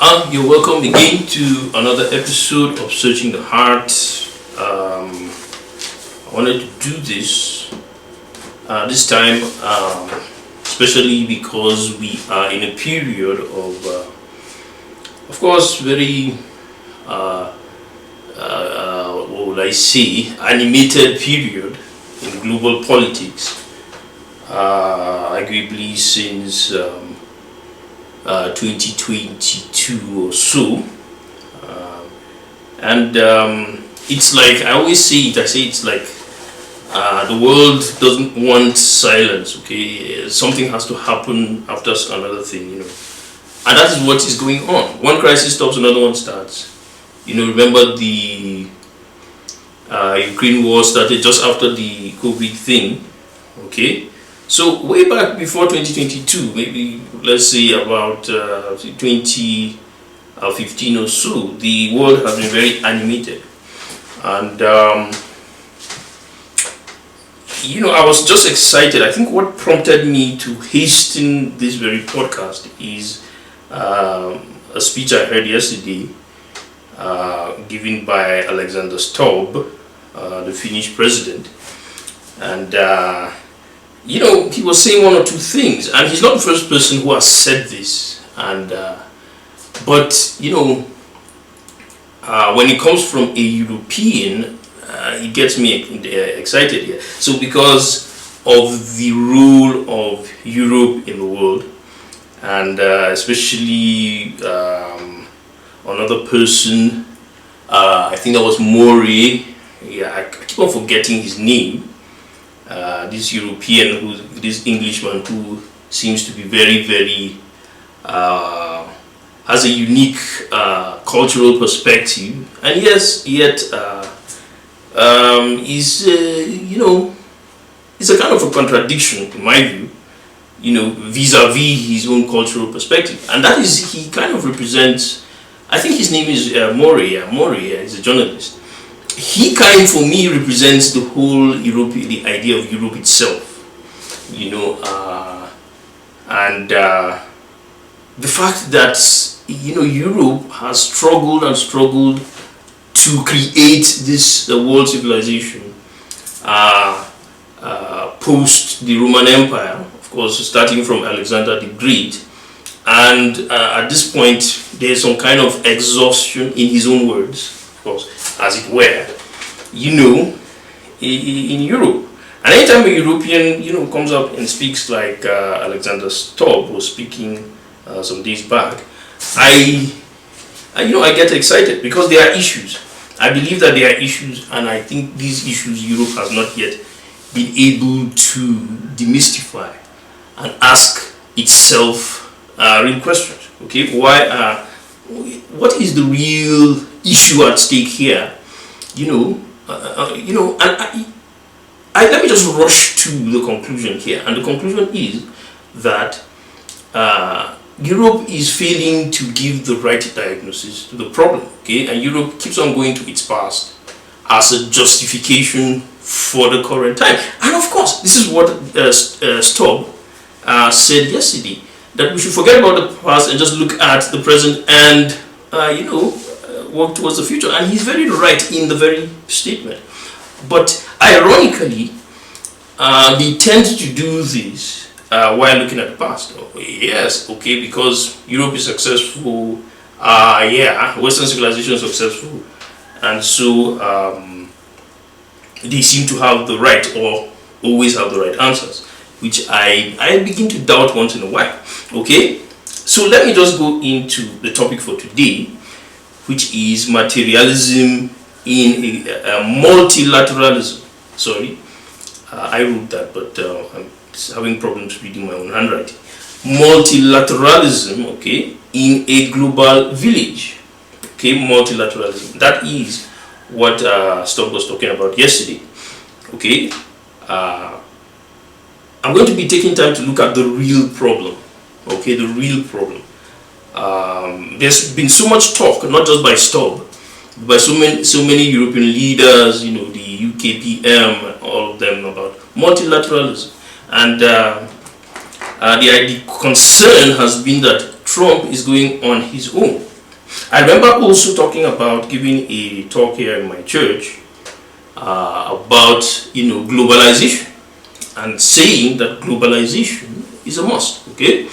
You're welcome again to another episode of Searching the Heart. I wanted to do this time, especially because we are in a period of course, very, what would I say, animated period in global politics, arguably since 2022 or so, and it's like I always say it. I say it's like the world doesn't want silence. Okay, something has to happen after another thing, and that is what is going on. One crisis stops, another one starts. Remember the Ukraine war started just after the COVID thing. Okay. So way back before 2022, maybe let's say about 2015 or so, the world has been very animated, and I was just excited. I think what prompted me to hasten this very podcast is a speech I heard yesterday, given by Alexander Stubb, the Finnish president, and he was saying one or two things, and he's not the first person who has said this. And but when it comes from a European, it gets me excited here. So because of the role of Europe in the world, and especially another person, I think that was Maury. Yeah, I keep on forgetting his name. This European, this Englishman who seems to be very, very, has a unique cultural perspective, and yes, yet is it's a kind of a contradiction in my view, vis-a-vis his own cultural perspective, and that is he kind of represents. I think his name is Maury. Maury is a journalist. He kind of, for me, represents the whole Europe, the idea of Europe itself, and the fact that Europe has struggled and struggled to create this world civilization post the Roman Empire, of course, starting from Alexander the Great, and at this point there's some kind of exhaustion, in his own words, of course, as it were, in Europe. And anytime a European, comes up and speaks like Alexander Stubb was speaking some days back, I get excited because there are issues. I believe that there are issues, and I think these issues Europe has not yet been able to demystify and ask itself real questions. Okay, what is the real issue at stake here? Let me just rush to the conclusion here, and the conclusion is that Europe is failing to give the right diagnosis to the problem. Okay, and Europe keeps on going to its past as a justification for the current time. And of course, this is what Stubb said yesterday, that we should forget about the past and just look at the present and work towards the future. And he's very right in the very statement. But ironically, they tend to do this while looking at the past. Yes, okay, because Europe is successful, Western civilization is successful, and so they seem to have the right, or always have the right answers, which I begin to doubt once in a while. Okay, so let me just go into the topic for today, which is materialism in multilateralism. Sorry, I wrote that, but I'm having problems reading my own handwriting. Multilateralism, okay, in a global village. Okay, multilateralism. That is what Stubb was talking about yesterday. Okay, I'm going to be taking time to look at the real problem. Okay, the real problem. There's been so much talk, not just by Stubb, by so many European leaders, the UKPM, all of them, about multilateralism, and the concern has been that Trump is going on his own. I remember also talking about giving a talk here in my church about globalization, and saying that globalization is a must, okay,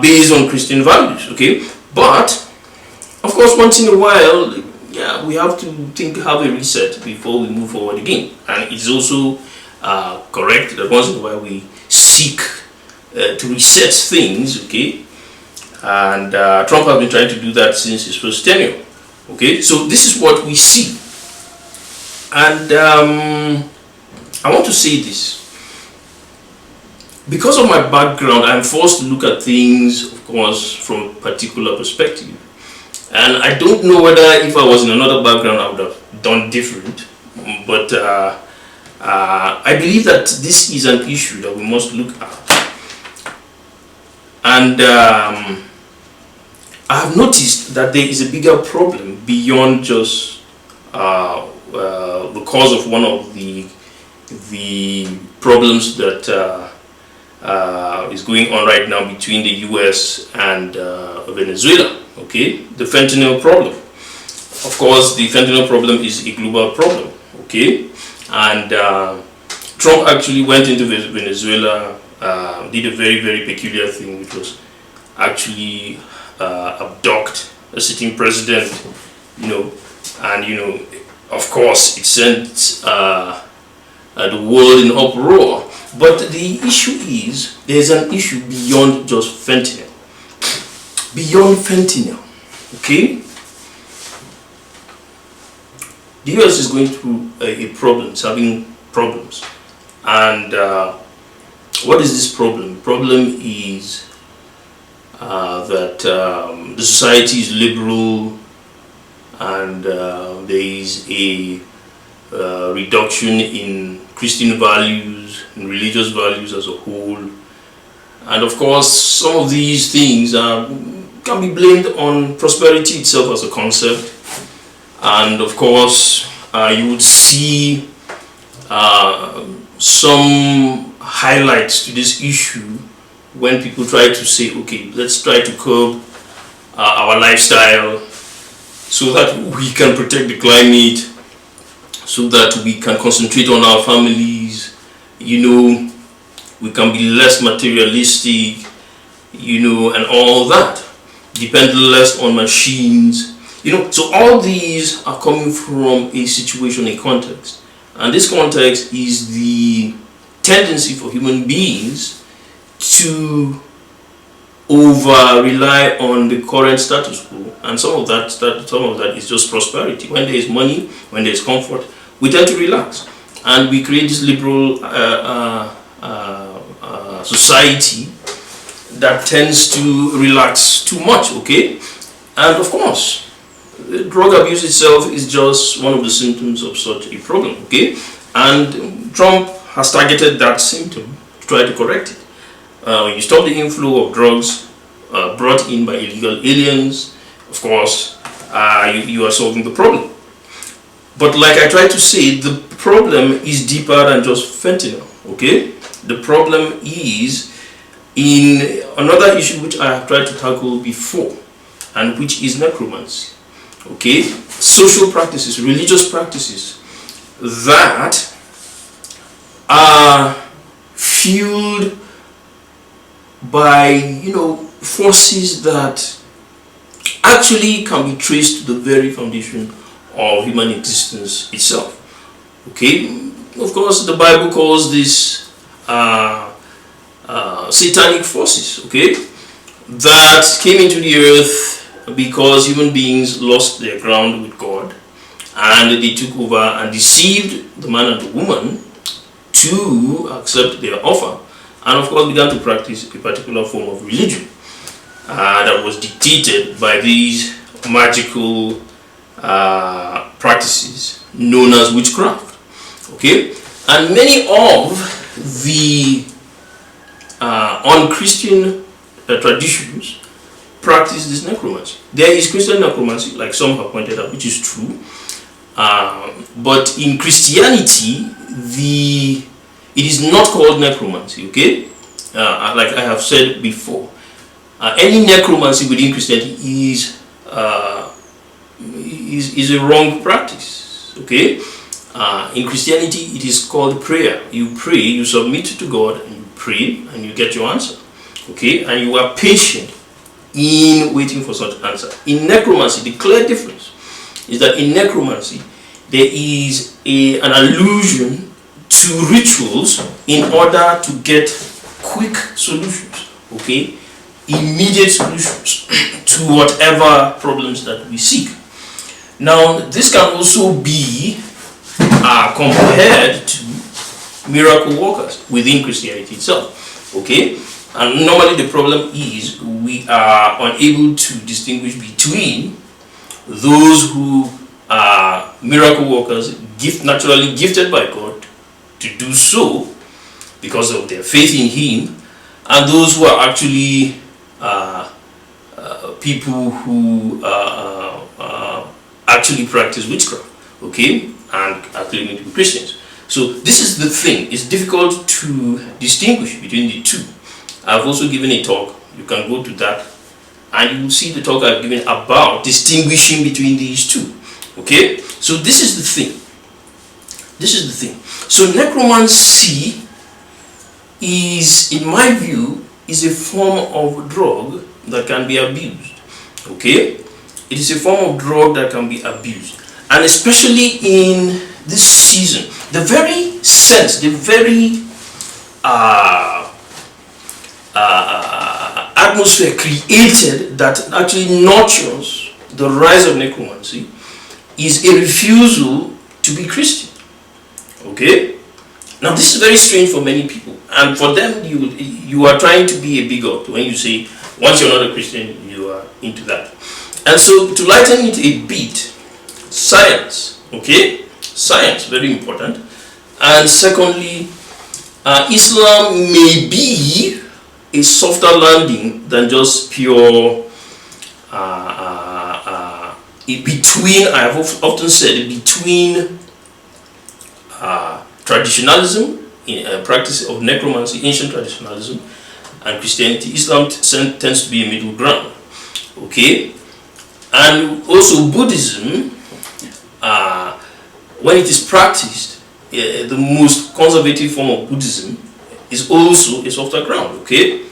based on Christian values, okay. But of course, once in a while, yeah, we have to have a reset before we move forward again. And it's also correct that once in a while we seek to reset things, okay. And Trump has been trying to do that since his first tenure, okay. So this is what we see, and I want to say this. Because of my background, I'm forced to look at things, of course, from a particular perspective. And I don't know whether if I was in another background, I would have done different. But I believe that this is an issue that we must look at. And I have noticed that there is a bigger problem beyond just the cause of one of the problems that is going on right now between the US and Venezuela, okay, the fentanyl problem. Of course, the fentanyl problem is a global problem, okay, and Trump actually went into Venezuela, did a very, very peculiar thing, which was actually abduct a sitting president, and of course it sent the world in uproar. But the issue is, there's an issue beyond just fentanyl. Beyond fentanyl, okay? The US is going through a problem, it's having problems. And what is this problem? The problem is that the society is liberal, and there is a reduction in Christian values and religious values as a whole. And of course, some of these things can be blamed on prosperity itself as a concept. And of course, you would see some highlights to this issue when people try to say, okay, let's try to curb our lifestyle so that we can protect the climate, so that we can concentrate on our families, we can be less materialistic, and all that, depend less on machines, so all these are coming from a situation, a context, and this context is the tendency for human beings to over rely on the current status quo, and some of that is just prosperity. When there is money, when there is comfort, we tend to relax, and we create this liberal society that tends to relax too much, okay? And of course, drug abuse itself is just one of the symptoms of such a problem, okay? And Trump has targeted that symptom to try to correct it. When you stop the inflow of drugs brought in by illegal aliens, of course, you are solving the problem. But like I tried to say, the problem is deeper than just fentanyl, okay? The problem is in another issue which I have tried to tackle before, and which is necromancy, okay? Social practices, religious practices that are fueled by, forces that actually can be traced to the very foundation of human existence itself, okay? Of course, the Bible calls this satanic forces, okay, that came into the earth because human beings lost their ground with God, and they took over and deceived the man and the woman to accept their offer, and of course began to practice a particular form of religion that was dictated by these magical practices known as witchcraft, okay? And many of the unchristian traditions practice this necromancy. There is Christian necromancy, like some have pointed out, which is true, but in Christianity it is not called necromancy, okay? Like I have said before, any necromancy within Christianity is is a wrong practice. Okay, in Christianity it is called prayer. You pray, you submit to God, and you pray, and you get your answer. Okay, and you are patient in waiting for such answer. In necromancy, the clear difference is that in necromancy there is an allusion to rituals in order to get quick solutions. Okay, immediate solutions to whatever problems that we seek. Now, this can also be compared to miracle workers within Christianity itself. Okay, and normally the problem is we are unable to distinguish between those who are miracle workers, naturally gifted by God to do so because of their faith in Him, and those who are actually people who actually practice witchcraft, okay, and are claiming to be Christians. So this is the thing. It's difficult to distinguish between the two. I've also given a talk. You can go to that, and you will see the talk I've given about distinguishing between these two. Okay, so this is the thing. This is the thing. So necromancy is, in my view, is a form of drug that can be abused. Okay, it is a form of drug that can be abused, and especially in this season, the very sense, the very atmosphere created that actually nurtures the rise of necromancy is a refusal to be Christian. Okay, now this is very strange for many people, and for them you are trying to be a bigot when you say once you're not a Christian you are into that. And so to lighten it a bit, science, okay, science, very important. And secondly, Islam may be a softer landing than just pure between, I have often said, between traditionalism, in practice of necromancy, ancient traditionalism, and Christianity. Islam tends to be a middle ground. Okay, and also Buddhism, when it is practiced, the most conservative form of Buddhism is also a softer ground. Okay,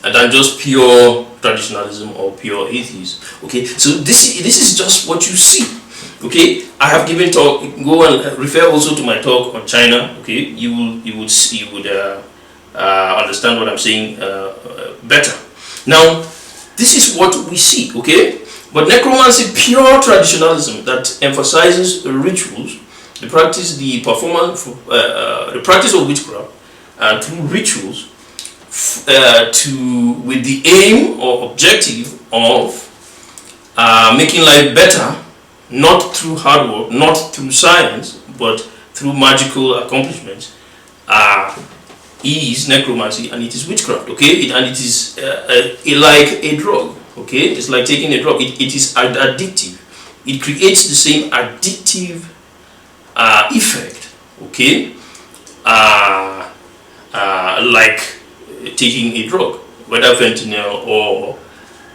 and than just pure traditionalism or pure atheism. Okay, so this is just what you see. Okay, I have given talk. Go and refer also to my talk on China. Okay, you would understand what I'm saying better. Now, this is what we see. Okay, but necromancy, pure traditionalism that emphasizes rituals, the practice, the performance, the practice of witchcraft through rituals, with the aim or objective of making life better. Not through hard work, not through science, but through magical accomplishments, is necromancy, and it is witchcraft. Okay, and it is like a drug. Okay, it's like taking a drug. It is addictive. It creates the same addictive effect. Okay, like taking a drug, whether fentanyl or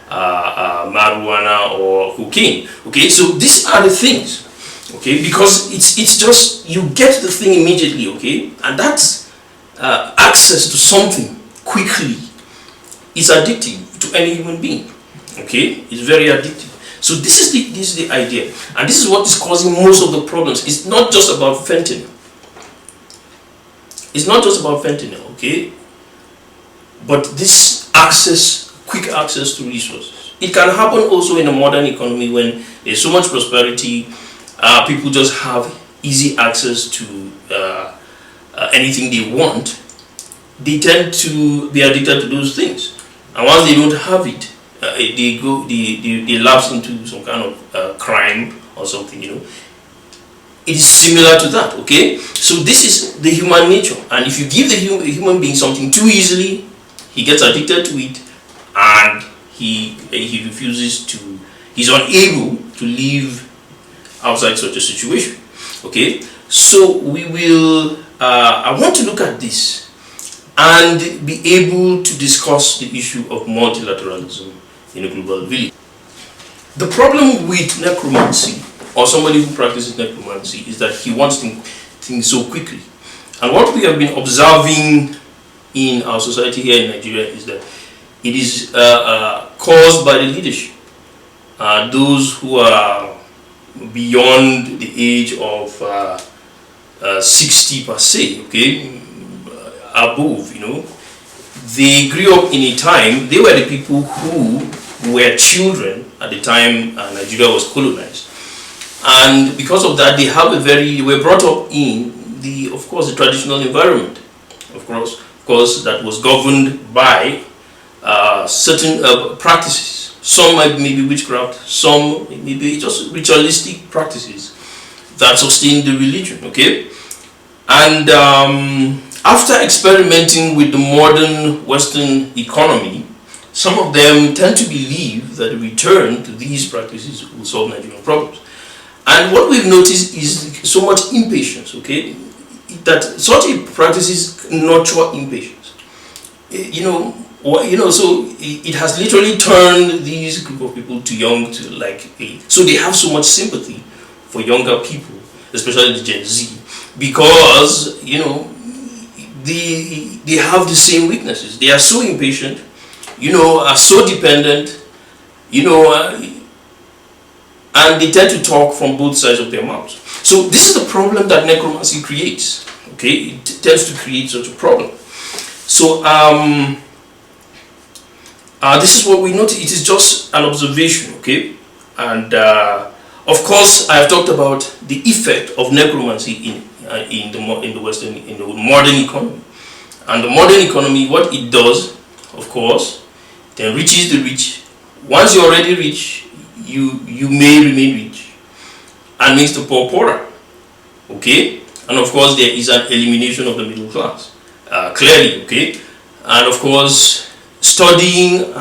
marijuana or cocaine. Okay, so these are the things. Okay, because it's just you get the thing immediately. Okay, and that's access to something quickly is addictive to any human being. Okay, it's very addictive. So this is the idea, and this is what is causing most of the problems. It's not just about fentanyl. It's not just about fentanyl. Okay, but this access. Quick access to resources. It can happen also in a modern economy when there's so much prosperity, people just have easy access to anything they want. They tend to be addicted to those things, and once they don't have it, they lapse into some kind of crime or something. You know, it is similar to that. Okay, so this is the human nature, and if you give the human being something too easily, he gets addicted to it. And he refuses to, he's unable to live outside such a situation. Okay, so we will, I want to look at this and be able to discuss the issue of multilateralism in a global village. The problem with necromancy, or somebody who practices necromancy, is that he wants things so quickly. And what we have been observing in our society here in Nigeria is that it is caused by the leadership. Those who are beyond the age of 60 per se, okay, above, they grew up in a time, they were the people who were children at the time Nigeria was colonized. And because of that, they were brought up in of course, the traditional environment, of course, that was governed by certain practices. Some might be witchcraft, some maybe just ritualistic practices that sustain the religion, okay? And after experimenting with the modern Western economy, some of them tend to believe that a return to these practices will solve Nigerian problems. And what we've noticed is so much impatience, okay? That such a practices nurture impatience. So it has literally turned these group of people so they have so much sympathy for younger people, especially the Gen Z, because they have the same weaknesses. They are so impatient, are so dependent, and they tend to talk from both sides of their mouths. So this is the problem that necromancy creates. Okay, it tends to create such a problem. So this is what we notice. It is just an observation, okay? And of course, I have talked about the effect of necromancy in the modern economy. And the modern economy, what it does, of course, it enriches the rich. Once you're already rich, you may remain rich, and makes the poor poorer. Okay, and of course there is an elimination of the middle class, clearly. Okay, and of course studying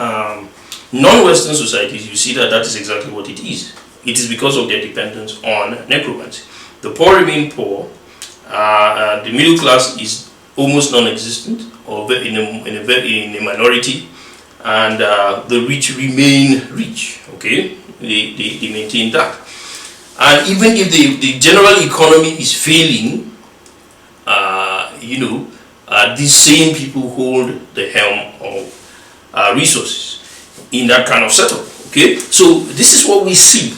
non-Western societies, you see that is exactly what it is. It is because of their dependence on necromancy. The poor remain poor, the middle class is almost non-existent or in a minority, and the rich remain rich. Okay, they maintain that. And even if the general economy is failing, these same people hold the helm of resources in that kind of setup. Okay, so this is what we see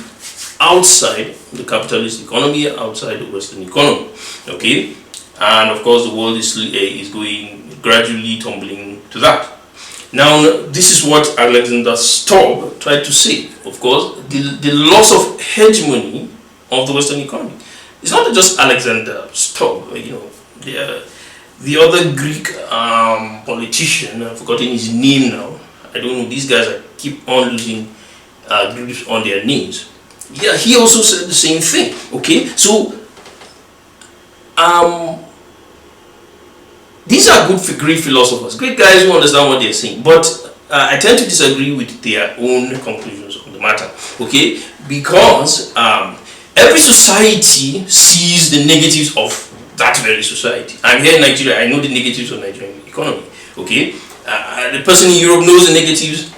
outside the capitalist economy, outside the Western economy. Okay, and of course the world is going gradually tumbling to that. Now, this is what Alexander Stubb tried to say. Of course, the loss of hegemony of the Western economy. It's not just Alexander Stubb, the other Greek politician, I've forgotten his name now. I don't know, these guys keep on losing grips on their names. Yeah, he also said the same thing. Okay, so these are great philosophers, great guys who understand what they're saying, but I tend to disagree with their own conclusions on the matter, okay? Because every society sees the negatives of that very society. I'm here in Nigeria, I know the negatives of Nigerian economy, okay? The person in Europe knows the negatives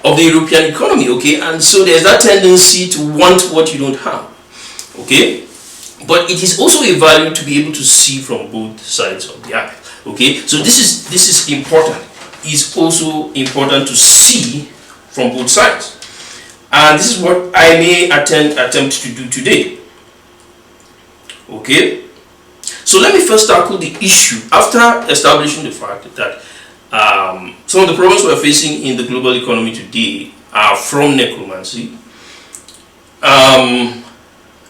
of the European economy, okay? And so there's that tendency to want what you don't have, okay? But it is also a value to be able to see from both sides of the aisle. Okay, so this is important. It's also important to see from both sides, and this is what I may attempt to do today. Okay, so let me first tackle the issue after establishing the fact that some of the problems we are facing in the global economy today are from necromancy.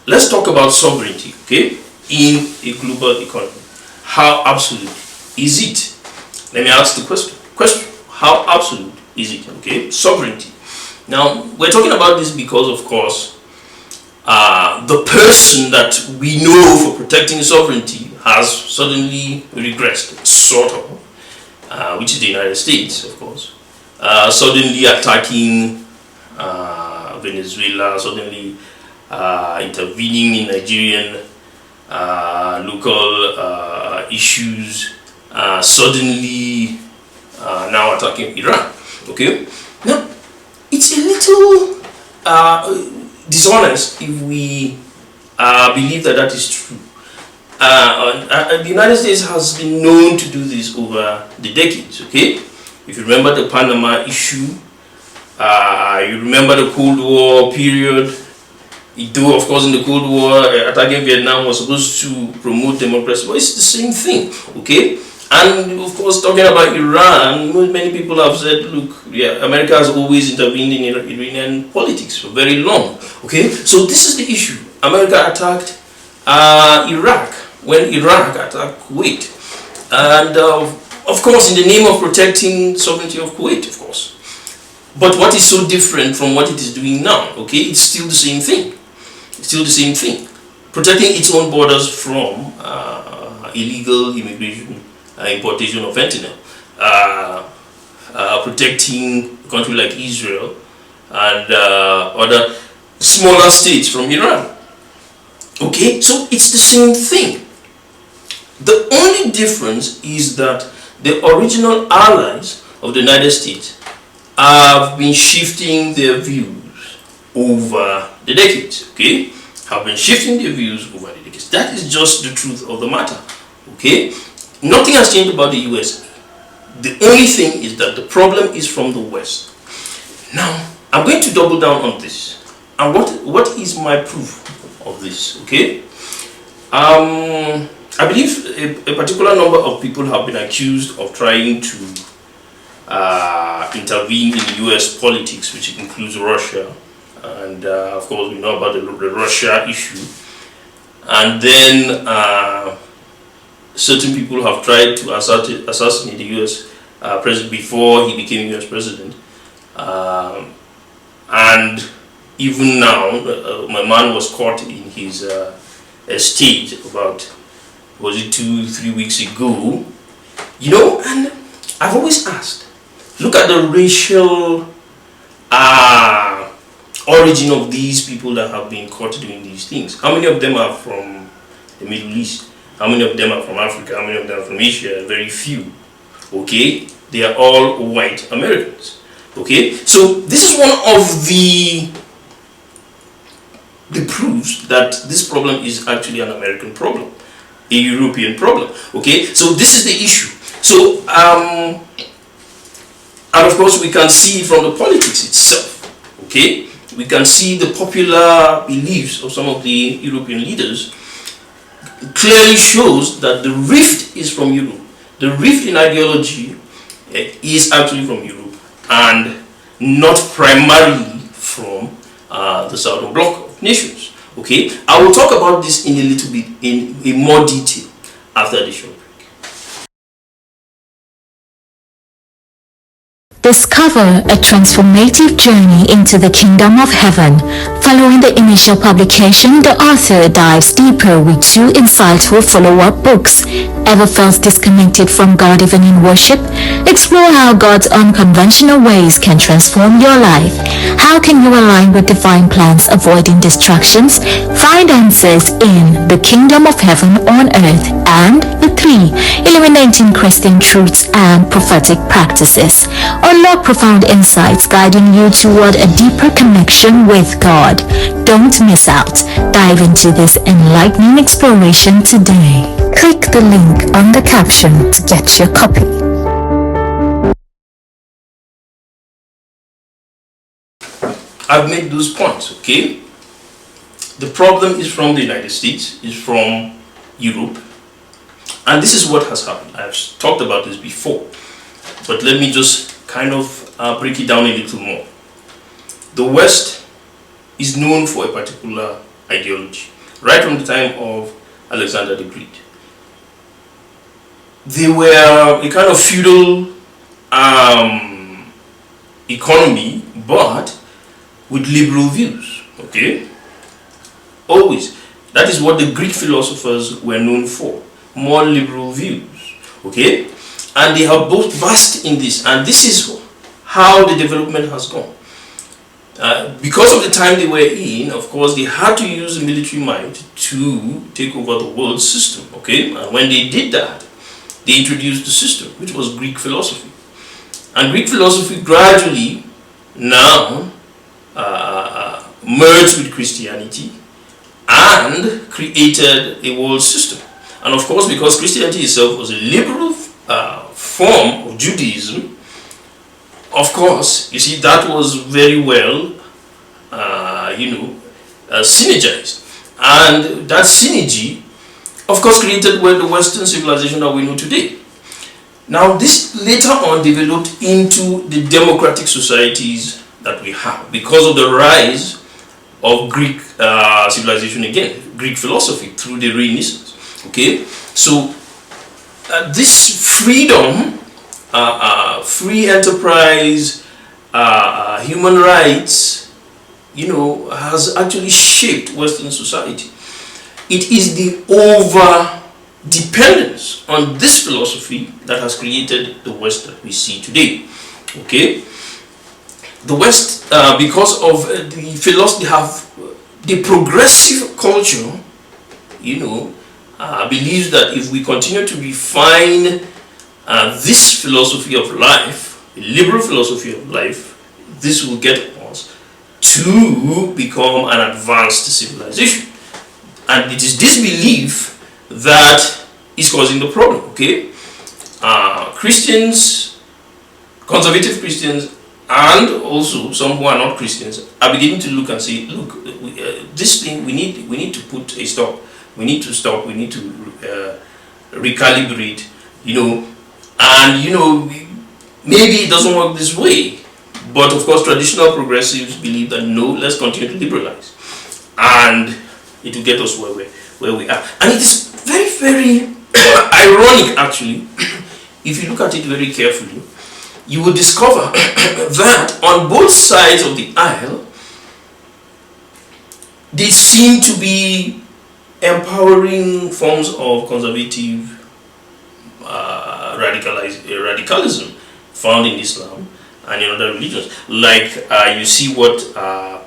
Let's talk about sovereignty. Okay, in a global economy, how absolute is it? Let me ask the question. How absolute is it? Okay, sovereignty. Now, we're talking about this because, of course, the person that we know for protecting sovereignty has suddenly regressed, sort of, which is the United States, of course, suddenly attacking Venezuela, suddenly intervening in Nigerian local issues, suddenly now attacking Iran. Okay, now it's a little dishonest if we believe that that is true. The United States has been known to do this over the decades, okay? If you remember the Panama issue, you remember the Cold War period, though of course in the Cold War, attacking Vietnam was supposed to promote democracy, but it's the same thing, okay? And of course, talking about Iran, many people have said, look, yeah, America has always intervened in Iranian politics for very long, okay? So this is the issue. America attacked Iraq when Iraq attacked Kuwait. And of course, in the name of protecting sovereignty of Kuwait, of course. But what is so different from what it is doing now, okay? It's still the same thing. It's still the same thing. Protecting its own borders from illegal immigration, importation of fentanyl, protecting a country like Israel and other smaller states from Iran. Okay, so it's the same thing. The only difference is that the original allies of the United States have been shifting their views over the decades, okay? Have been shifting their views over the decades. That is just the truth of the matter, okay? Nothing has changed about the USA. The only thing is that the problem is from the West. Now, I'm going to double down on this. And what is my proof of this, okay? I believe a particular number of people have been accused of trying to intervene in US politics, which includes Russia. And of course, we know about the Russia issue. And then certain people have tried to assassinate the US president before he became US president. And even now, my man was caught in his estate about, was it 2-3 weeks ago? You know, and I've always asked, look at the racial origin of these people that have been caught doing these things. How many of them are from the Middle East? How many of them are from Africa? How many of them are from Asia? Very few. Okay? They are all white Americans. Okay? So this is one of the proofs that this problem is actually an American problem, a European problem. Okay? So this is the issue. So, and of course we can see it from the politics itself. Okay? We can see the popular beliefs of some of the European leaders clearly shows that the rift is from Europe. The rift in ideology is actually from Europe and not primarily from the Southern Bloc of nations. Okay, I will talk about this in a little bit in more detail after the short break. Discover a transformative journey into the kingdom of heaven. Following the initial publication, the author dives deeper with 2 insightful follow-up books. Ever felt disconnected from God even in worship? Explore how God's unconventional ways can transform your life. How can you align with divine plans, avoiding distractions? Find answers in The Kingdom of Heaven on Earth and The 3, Illuminating Christian Truths and Prophetic Practices. Unlock profound insights guiding you toward a deeper connection with God. Don't miss out. Dive into this enlightening exploration today. Click the link on the caption to get your copy. I've made those points, okay? The problem is from the United States, is from Europe. And this is what has happened. I've talked about this before. But let me just kind of break it down a little more. The West is known for a particular ideology, right from the time of Alexander the Great. They were a kind of feudal economy, but with liberal views, okay? Always. That is what the Greek philosophers were known for, more liberal views, okay? And they have both vast in this, and this is how the development has gone. Because of the time they were in, of course, they had to use military might to take over the world system, okay? And when they did that, they introduced the system, which was Greek philosophy. And Greek philosophy gradually now merged with Christianity and created a world system. And of course, because Christianity itself was a liberal form of Judaism, of course, you see, that was very well, synergized. And that synergy, of course, created the Western civilization that we know today. Now, this later on developed into the democratic societies that we have because of the rise of Greek civilization again, Greek philosophy through the Renaissance. Okay, so this freedom, free enterprise, human rights, has actually shaped Western society. It is the over dependence on this philosophy that has created the West that we see today. Okay, the West, because of the philosophy, have the progressive culture, believes that if we continue to refine this philosophy of life, a liberal philosophy of life, this will get us to become an advanced civilization. And it is this belief that is causing the problem. Okay, Christians, conservative Christians, and also some who are not Christians are beginning to look and say, look, this thing we need to put a stop. We need to stop. We need to recalibrate. And maybe it doesn't work this way. But of course, traditional progressives believe that no, let's continue to liberalize, and it will get us where we are. And it is very, very ironic, actually. If you look at it very carefully, you will discover that on both sides of the aisle, they seem to be empowering forms of conservative radicalism found in Islam and in other religions. Like you see what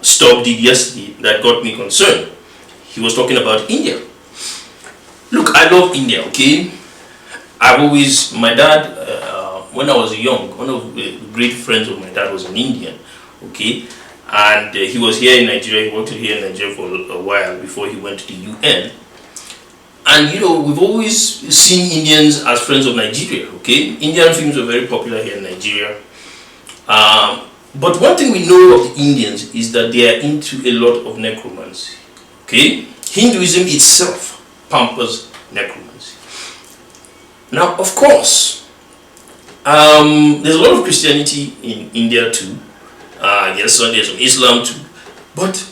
Stubb did yesterday that got me concerned. He was talking about India. Look, I love India, okay? My dad, when I was young, one of the great friends of my dad was an Indian, okay? And he was here in Nigeria. He worked here in Nigeria for a while before he went to the UN. And we've always seen Indians as friends of Nigeria, okay? Indian films are very popular here in Nigeria. But one thing we know of the Indians is that they are into a lot of necromancy, okay? Hinduism itself pampers necromancy. Now, of course, there's a lot of Christianity in India too. Yes, so there's some Islam too. But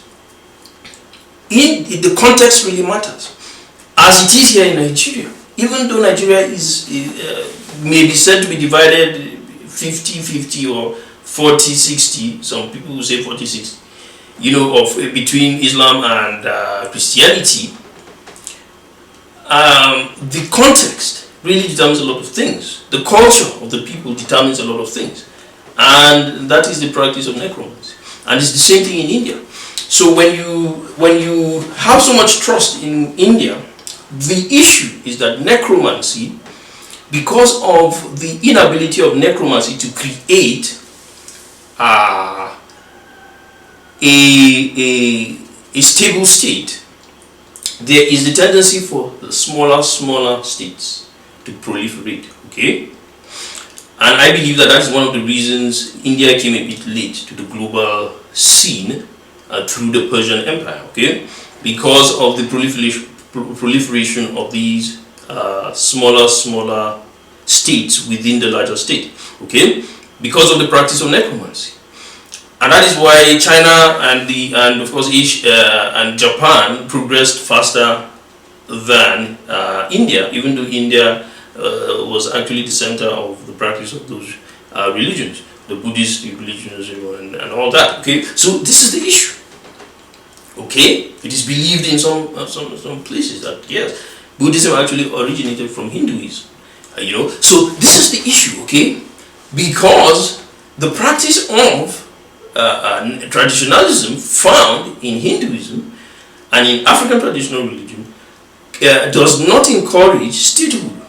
the context really matters. As it is here in Nigeria, even though Nigeria is may be said to be divided 50-50 or 40-60, some people will say 40-60, between Islam and Christianity, the context really determines a lot of things. The culture of the people determines a lot of things. And that is the practice of necromancy. And it's the same thing in India. So when you have so much trust in India, the issue is that necromancy, because of the inability of necromancy to create a stable state, there is the tendency for the smaller states to proliferate. Okay, and I believe that is one of the reasons India came a bit late to the global scene through the Persian Empire. Okay, because of the proliferation of these smaller states within the larger state. Okay, because of the practice of necromancy. And that is why China and of course Asia and Japan progressed faster than India, even though India was actually the center of the practice of those religions, the Buddhist religions and all that. Okay, so this is the issue. Okay, it is believed in some places that yes, Buddhism actually originated from Hinduism. So this is the issue. Okay, because the practice of traditionalism found in Hinduism and in African traditional religion does not encourage statehood.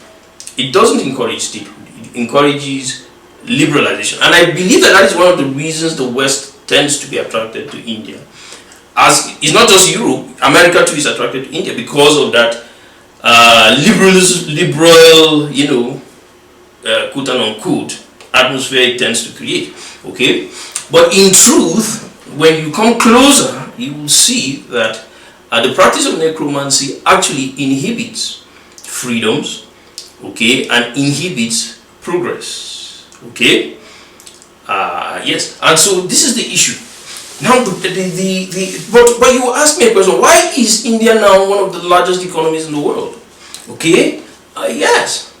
It doesn't encourage statehood. It encourages liberalization. And I believe that is one of the reasons the West tends to be attracted to India. as it's not just Europe, America too is attracted to India because of that liberal, quote unquote, atmosphere it tends to create. Okay, but in truth, when you come closer, you will see that the practice of necromancy actually inhibits freedoms, okay, and inhibits progress. Okay, yes, and so this is the issue. Now, but you ask me a question: why is India now one of the largest economies in the world? Okay, yes.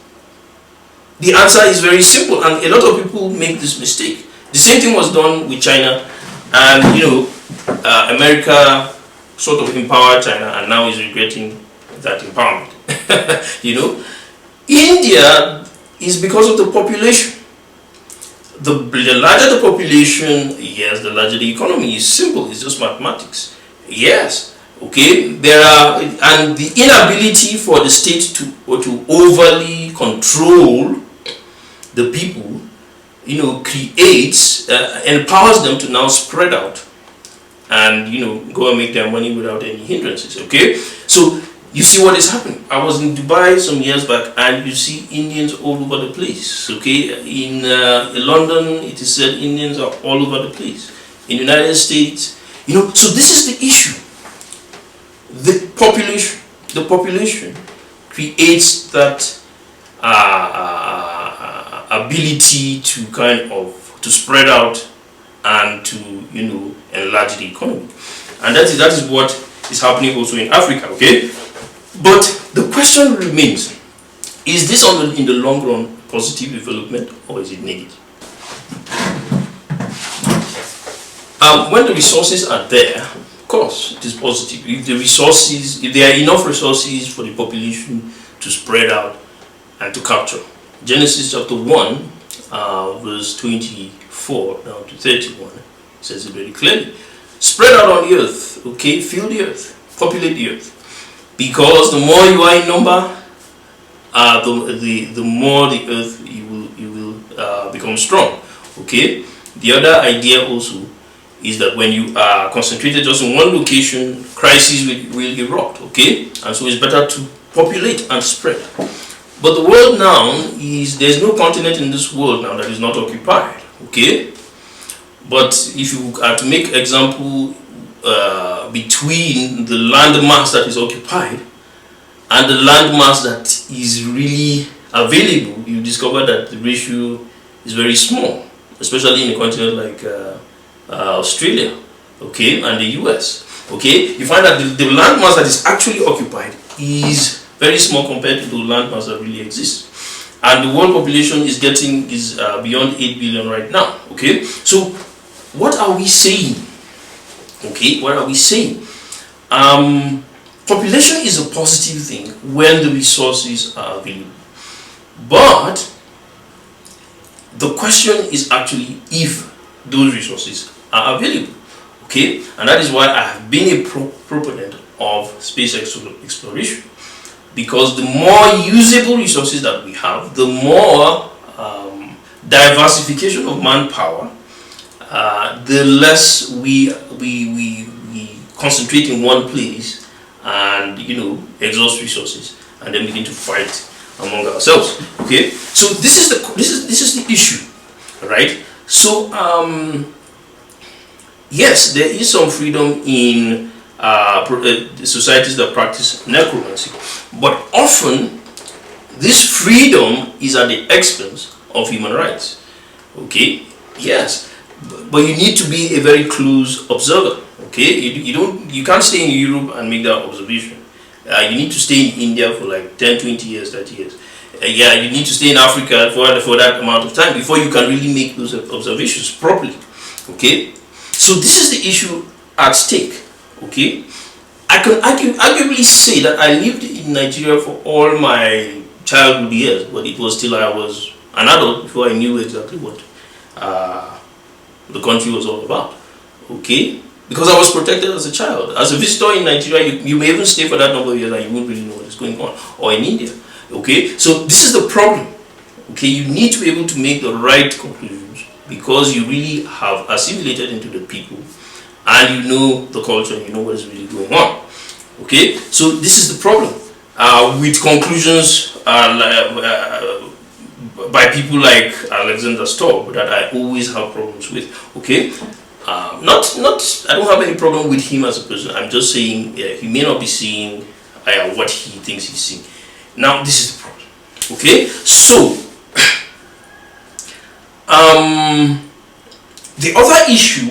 The answer is very simple, and a lot of people make this mistake. The same thing was done with China, and America sort of empowered China, and now is regretting that empowerment. India is because of the population. The larger the population, yes, the larger the economy. It's simple. It's just mathematics. Yes. Okay. And the inability for the state to overly control the people, creates, empowers them to now spread out and go and make their money without any hindrances. Okay. So you see what is happening. I was in Dubai some years back, and you see Indians all over the place. Okay, in London, it is said Indians are all over the place. In the United States, so this is the issue. The population creates that ability to to spread out and to enlarge the economy, and that is what is happening also in Africa. Okay. But the question remains, is this in the long run positive development, or is it negative? When the resources are there, of course, it is positive. If there are enough resources for the population to spread out and to capture. Genesis chapter 1, verse 24 down to 31 says it very clearly. Spread out on the earth, okay, fill the earth, populate the earth. Because the more you are in number, the more the earth you will become strong. Okay. The other idea also is that when you are concentrated just in one location, crises will erupt. Okay, and so it's better to populate and spread. But the world now there's no continent in this world now that is not occupied. Okay, but if you are to make example. Between the landmass that is occupied and the landmass that is really available, you discover that the ratio is very small, especially in a continent like Australia, okay, and the US. Okay, you find that the landmass that is actually occupied is very small compared to the landmass that really exists, and the world population is beyond 8 billion right now. Okay, so what are we saying? Okay, what are we saying? Population is a positive thing when the resources are available. But the question is actually if those resources are available. Okay, and that is why I have been a proponent of space exploration. Because the more usable resources that we have, the more diversification of manpower, the less we concentrate in one place and exhaust resources and then begin to fight among ourselves. Okay, so this is the issue, right? So yes, there is some freedom in societies that practice necromancy, but often this freedom is at the expense of human rights. Okay, yes. But you need to be a very close observer. Okay, you can't stay in Europe and make that observation. You need to stay in India for like 10, 20 years, 30 years. Yeah, you need to stay in Africa for that amount of time before you can really make those observations properly. Okay, so this is the issue at stake. Okay, I can arguably say that I lived in Nigeria for all my childhood years, but it was till I was an adult before I knew exactly what the country was all about. Okay, because I was protected as a child. As a visitor in Nigeria, you may even stay for that number of years and you won't really know what is going on. Or in India. Okay, so this is the problem. Okay, you need to be able to make the right conclusions because you really have assimilated into the people and you know the culture, and you know what is really going on. Okay, so this is the problem with conclusions by people like Alexander Stubb that I always have problems with. Okay, I don't have any problem with him as a person. I'm just saying he may not be seeing what he thinks he's seeing. Now this is the problem. Okay, so the other issue,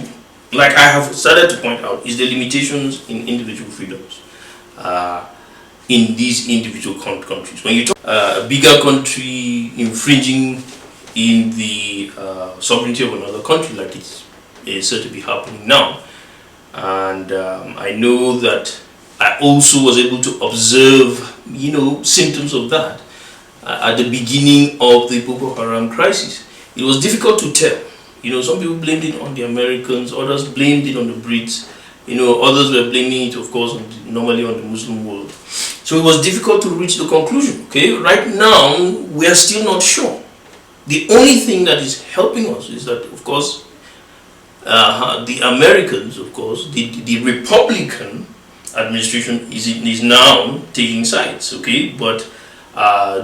like I have started to point out, is the limitations in individual freedoms in these individual countries. When you talk a bigger country infringing in the sovereignty of another country, like it is said to be happening now, and I know that I also was able to observe, symptoms of that at the beginning of the Boko Haram crisis. It was difficult to tell. Some people blamed it on the Americans, others blamed it on the Brits, others were blaming it, of course, normally on the Muslim world. So it was difficult to reach the conclusion. Okay, right now we are still not sure. The only thing that is helping us is that, of course, the Americans, of course, the Republican administration is now taking sides. Okay, but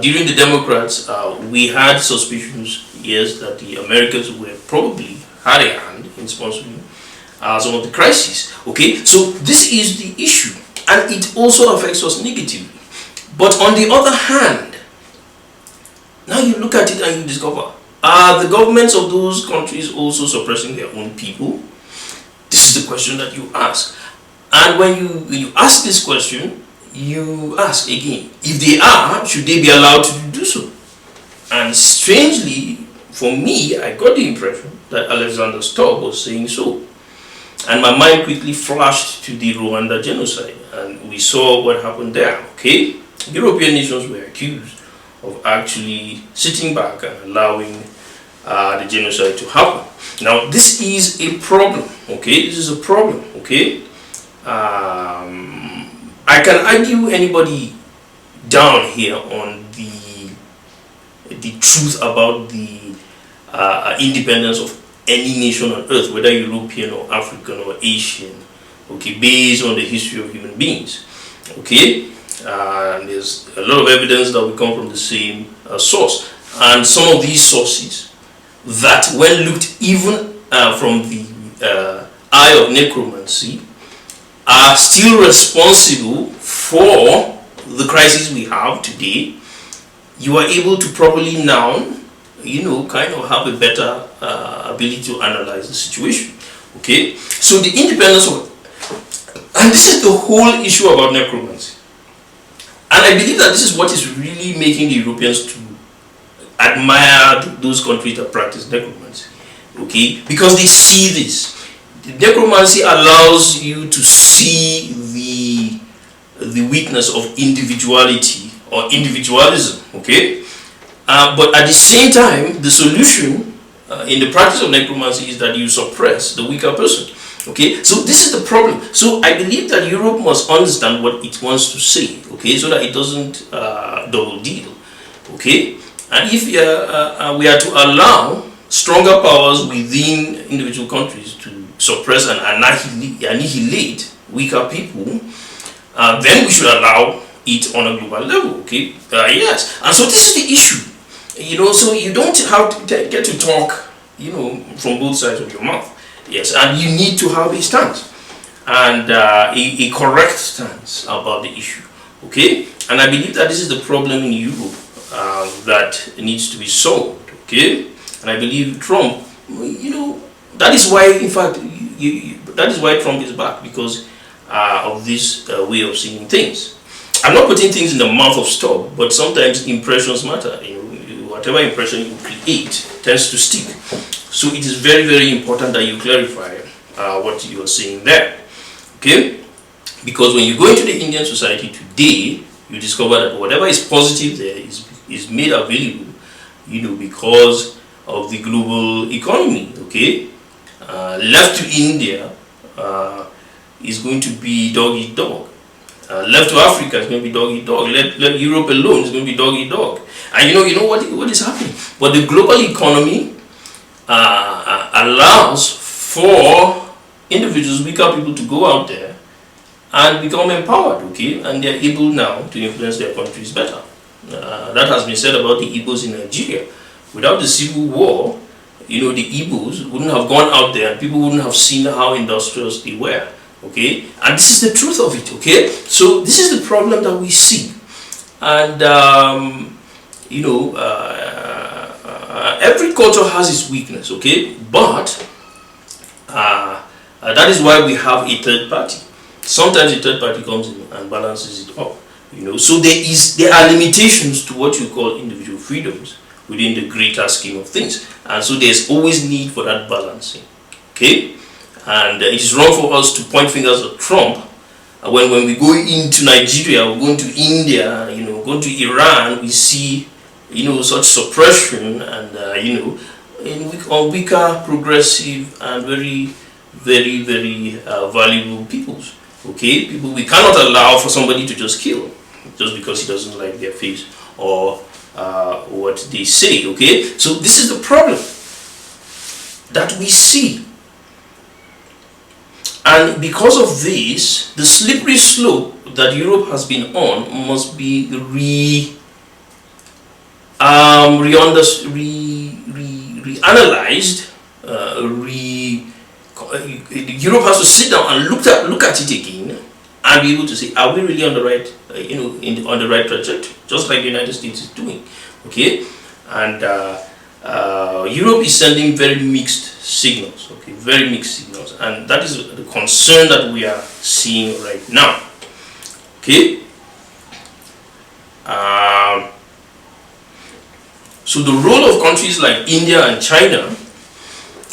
during the Democrats, we had suspicions, yes, that the Americans were probably had a hand in sponsoring some of the crises. Okay, so this is the issue, and it also affects us negatively. But on the other hand, now you look at it and you discover, are the governments of those countries also suppressing their own people? This is the question that you ask. And when you ask this question, you ask again, if they are, should they be allowed to do so? And strangely, for me, I got the impression that Alexander Stubb was saying so. And my mind quickly flashed to the Rwanda genocide, and we saw what happened there. Okay, European nations were accused of actually sitting back and allowing the genocide to happen. Now, this is a problem. Okay, this is a problem. Okay, I can argue anybody down here on the truth about the independence of any nation on earth, whether European or African or Asian, okay, based on the history of human beings. Okay, and there's a lot of evidence that we come from the same source, and some of these sources that, when looked even from the eye of necromancy, are still responsible for the crisis we have today. You are able to probably now, kind of have a better ability to analyze the situation. Okay, so the independence of, and this is the whole issue about necromancy, and I believe that this is what is really making the Europeans to admire those countries that practice necromancy. Okay, because they see this. The necromancy allows you to see the weakness of individuality or individualism. Okay, but at the same time, the solution in the practice of necromancy is that you suppress the weaker person. Okay, so this is the problem. So I believe that Europe must understand what it wants to say. Okay, so that it doesn't double deal. Okay, and if we are to allow stronger powers within individual countries to suppress and annihilate weaker people, then we should allow it on a global level. Okay, yes, and so this is the issue. So you don't have to get to talk, from both sides of your mouth. Yes, and you need to have a stance, and a correct stance about the issue. Okay, and I believe that this is the problem in Europe that needs to be solved. Okay, and I believe Trump, that is why, in fact, that is why Trump is back, because of this way of seeing things. I'm not putting things in the mouth of Stubb, but sometimes impressions matter. Whatever impression you create tends to stick. So it is very, very important that you clarify what you are saying there. Okay? Because when you go into the Indian society today, you discover that whatever is positive there is made available, because of the global economy. Okay? Left to India is going to be dog eat dog. Left to Africa is going to be dog eat dog. Let Europe alone is going to be dog eat dog. And you know what is happening. But the global economy allows for individuals, weaker people to go out there and become empowered, okay, and they're able now to influence their countries better. That has been said about the Igbos in Nigeria. Without the civil war, the Igbos wouldn't have gone out there and people wouldn't have seen how industrious they were, okay, and this is the truth of it, okay. So this is the problem that we see, and every culture has its weakness, okay, but that is why we have a third party. Sometimes a third party comes in and balances it up, so there are limitations to what you call individual freedoms within the greater scheme of things, and so there's always need for that balancing, okay. And it is wrong for us to point fingers at Trump when we go into Nigeria, we're going to India, going to Iran, we see such suppression and on weaker, progressive and very, very, very valuable peoples, okay, people we cannot allow for somebody to just kill just because he doesn't like their face or what they say, okay. So this is the problem that we see, and because of this, the slippery slope that Europe has been on must be reanalyzed. Europe has to sit down and look at it again and be able to say, are we really on the right, on the right trajectory, just like the United States is doing, okay? And Europe is sending very mixed signals, okay, very mixed signals, and that is the concern that we are seeing right now, okay? So the role of countries like India and China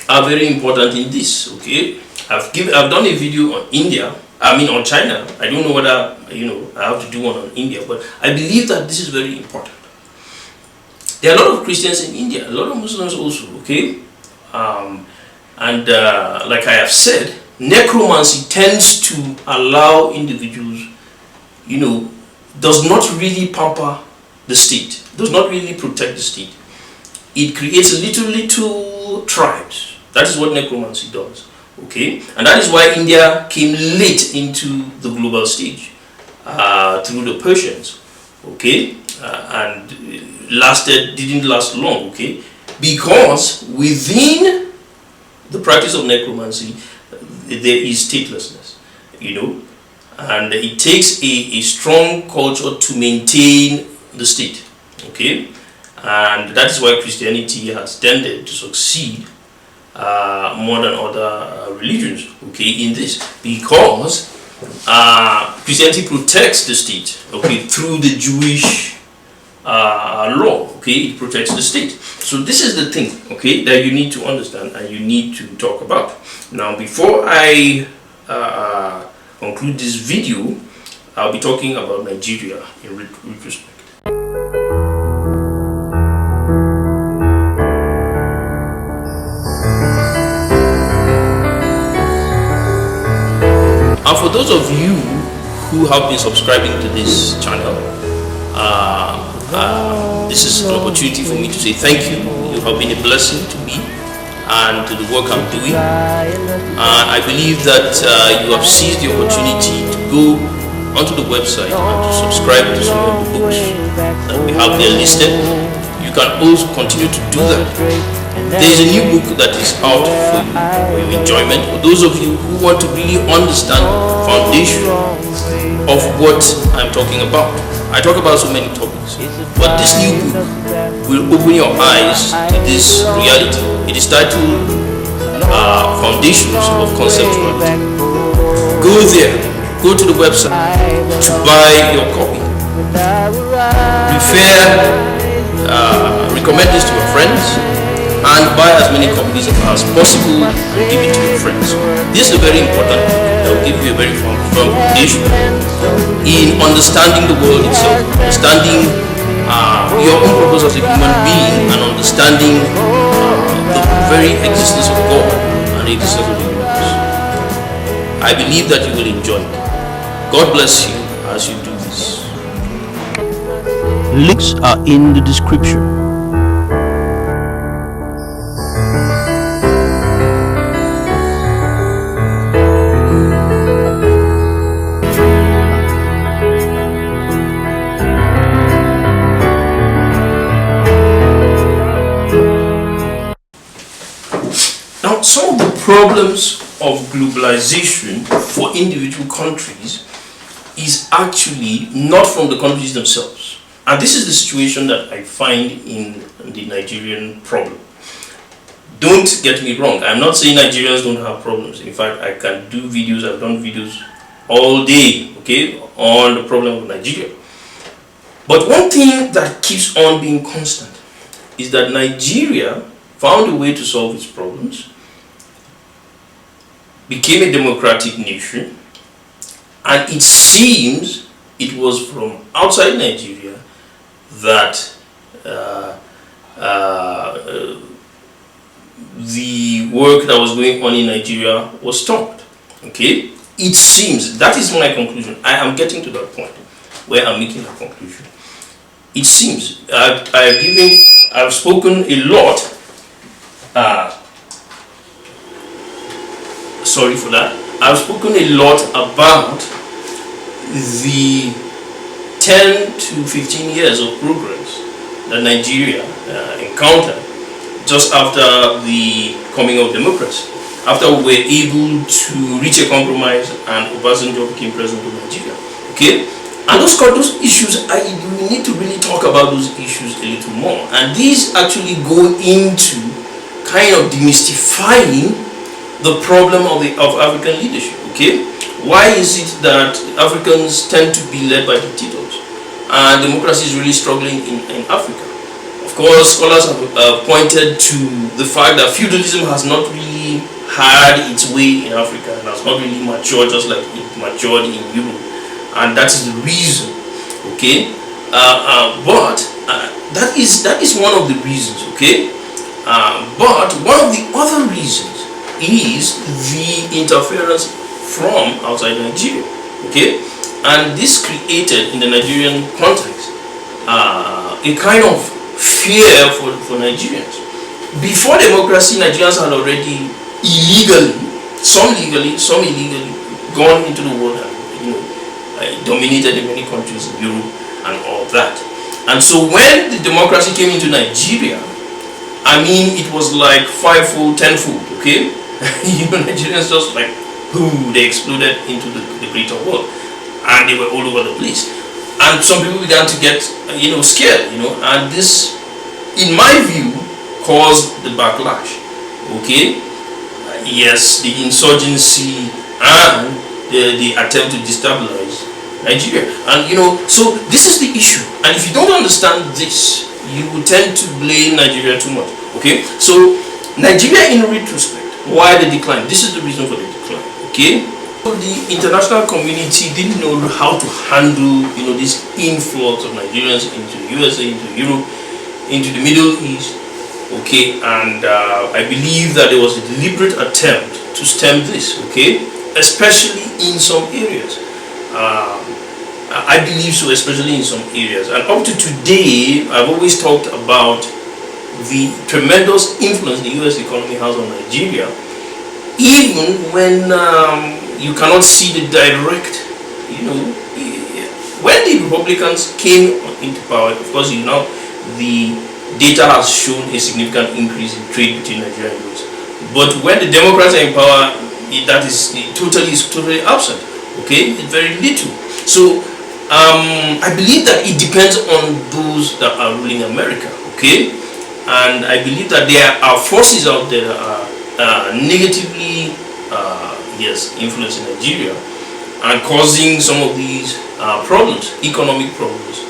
are very important in this, okay? I've done a video on India, on China. I don't know whether I have to do one on India, but I believe that this is very important. There are a lot of Christians in India, a lot of Muslims also, okay? And like I have said, necromancy tends to allow individuals, does not really pamper the state, does not really protect the state. It creates little tribes. That is what necromancy does, okay? And that is why India came late into the global stage through the Persians, okay? And didn't last long, okay? Because within the practice of necromancy, there is statelessness, and it takes a strong culture to maintain the state, okay? And that is why Christianity has tended to succeed more than other religions, okay, in this, because Christianity protects the state, okay, through the Jewish law, okay, it protects the state. So this is the thing, okay, that you need to understand and you need to talk about. Now, before I conclude this video, I'll be talking about Nigeria in retrospect. And for those of you who have been subscribing to this channel, this is an opportunity for me to say thank you. You have been a blessing to me and to the work I'm doing. I believe that you have seized the opportunity to go onto the website and to subscribe to some of the books that we have there listed. You can also continue to do that. There is a new book that is out for your enjoyment. For those of you who want to really understand the foundation of what I'm talking about. I talk about so many topics, but this new book will open your eyes to this reality. It is titled Foundations of Conceptuality. Go there, go to the website to buy your copy. Recommend this to your friends, and buy as many copies as possible and give it to your friends. This is a very important book that will give you a very firm foundation in understanding the world itself, understanding your own purpose as a human being, and understanding the very existence of God and the existence of the universe. I believe that you will enjoy it. God bless you as you do this. Links are in the description. problems of globalization for individual countries is actually not from the countries themselves. And this is the situation that I find in the Nigerian problem. Don't get me wrong, I'm not saying Nigerians don't have problems. In fact, I can do videos, I've done videos all day, okay, on the problem of Nigeria. But one thing that keeps on being constant is that Nigeria found a way to solve its problems, became a democratic nation, and it seems it was from outside Nigeria that the work that was going on in Nigeria was stopped. Okay? It seems, that is my conclusion. I am getting to that point where I'm making a conclusion. It seems, I've spoken a lot, sorry for that, I've spoken a lot about the 10 to 15 years of progress that Nigeria encountered just after the coming of democracy, after we were able to reach a compromise and Obasanjo became president of Nigeria. Okay? And those issues, we need to really talk about those issues a little more. And these actually go into kind of demystifying the problem of African leadership. Okay? Why is it that Africans tend to be led by dictators and democracy is really struggling in Africa? Of course, scholars have pointed to the fact that feudalism has not really had its way in Africa and has not really matured just like it matured in Europe. And that is the reason, okay? But that is one of the reasons, okay? But one of the other reasons is the interference from outside Nigeria, okay? And this created in the Nigerian context a kind of fear for Nigerians. Before democracy, Nigerians had already some illegally, gone into the world and, dominated in many countries in Europe and all that. And so when the democracy came into Nigeria, I mean, it was like 5-fold, 10-fold, okay? Nigerians just like, boom, they exploded into the greater world. And they were all over the place. And some people began to get, scared, and this, in my view, caused the backlash, okay? Yes, the insurgency and the attempt to destabilize Nigeria. And so this is the issue. And if you don't understand this, you will tend to blame Nigeria too much. Okay? So Nigeria, in retrospect, why the decline? This is the reason for the decline. Okay? So the international community didn't know how to handle this influx of Nigerians into the USA, into Europe, into the Middle East. Okay, and I believe that there was a deliberate attempt to stem this, okay, especially in some areas. I believe so, especially in some areas. And up to today, I've always talked about the tremendous influence the US economy has on Nigeria, even when you cannot see the direct, when the Republicans came into power, of course, the data has shown a significant increase in trade between Nigeria and US. But when the Democrats are in power, that is totally absent. Okay, it's very little. So I believe that it depends on those that are ruling America. Okay, and I believe that there are forces out there that are negatively, influencing Nigeria and causing some of these problems, economic problems.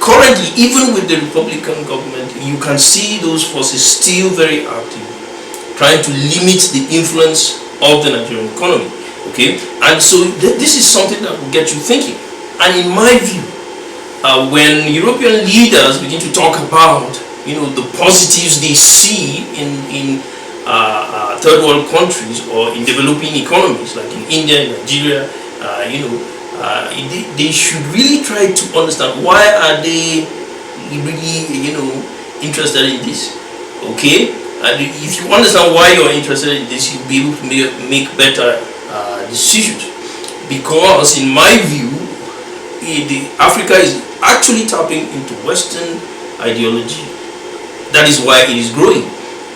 Currently, even with the Republican government, you can see those forces still very active, trying to limit the influence of the Nigerian economy. Okay, and so this is something that will get you thinking. And in my view, when European leaders begin to talk about the positives they see in third world countries or in developing economies like in India, Nigeria, they should really try to understand why are they really interested in this. Okay, and if you understand why you're interested in this, you'll be able to make better decisions. Because in my view, Africa is actually tapping into Western ideology. That is why it is growing.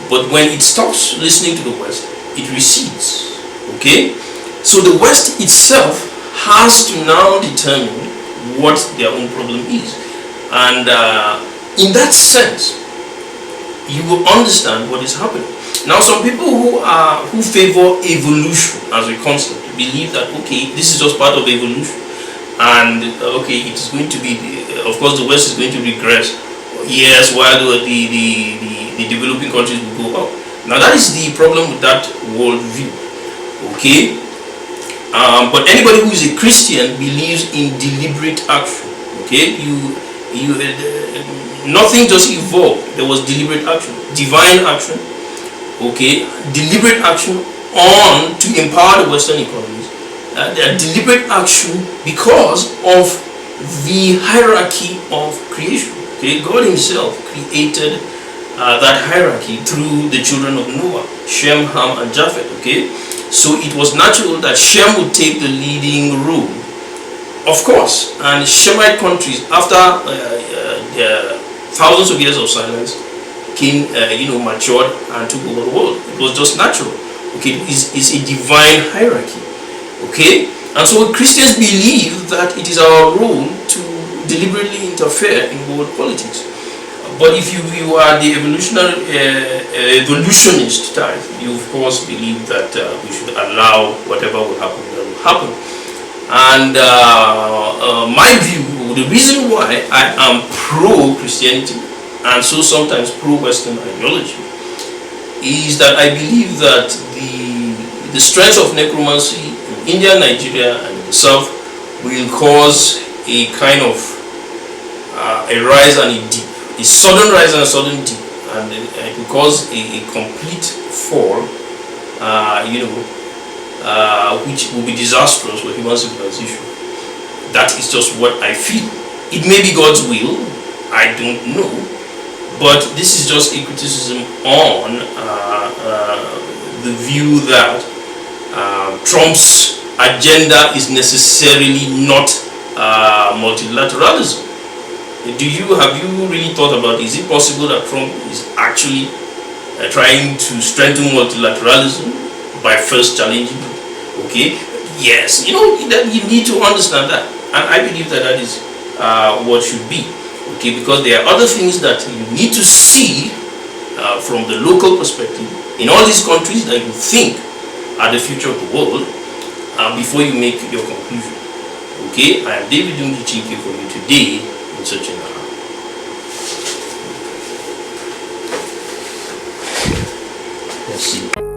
But when it stops listening to the West, it recedes. Okay, so the West itself has to now determine what their own problem is, and in that sense, you will understand what is happening. Now, some people who favor evolution as a concept believe that, okay, this is just part of evolution, and okay, it is going to be, of course, the West is going to regress. Yes, while the developing countries will go up. Now, that is the problem with that worldview. Okay, but anybody who is a Christian believes in deliberate action. Okay, nothing just evolved. There was deliberate action, divine action. Okay, deliberate action to empower the Western economies. Deliberate action because of the hierarchy of creation. Okay, God Himself created that hierarchy through the children of Noah, Shem, Ham, and Japheth. Okay, so it was natural that Shem would take the leading role, of course. And Shemite countries, after thousands of years of silence, came, matured and took over the world. It was just natural. Okay, it's a divine hierarchy. Okay, and so Christians believe that it is our role to deliberately interfere in world politics. But if you are the evolutionist type, you of course believe that we should allow whatever will happen that will happen. And my view, the reason why I am pro-Christianity and so sometimes pro-Western ideology, is that I believe that the strength of necromancy in India, Nigeria, and in the South will cause a kind of a rise and a dip. A sudden rise and a sudden dip, and it will cause a complete fall, which will be disastrous for human civilization. That is just what I feel. It may be God's will, I don't know, but this is just a criticism on the view that Trump's agenda is necessarily not multilateralism. Have you really thought about, is it possible that Trump is actually trying to strengthen multilateralism by first challenging it? Okay, yes, that you need to understand that, and I believe that is what should be. Okay, because there are other things that you need to see from the local perspective in all these countries that you think are the future of the world before you make your conclusion. Okay, I am David Dungichike for you today. Searching the heart. Let's see.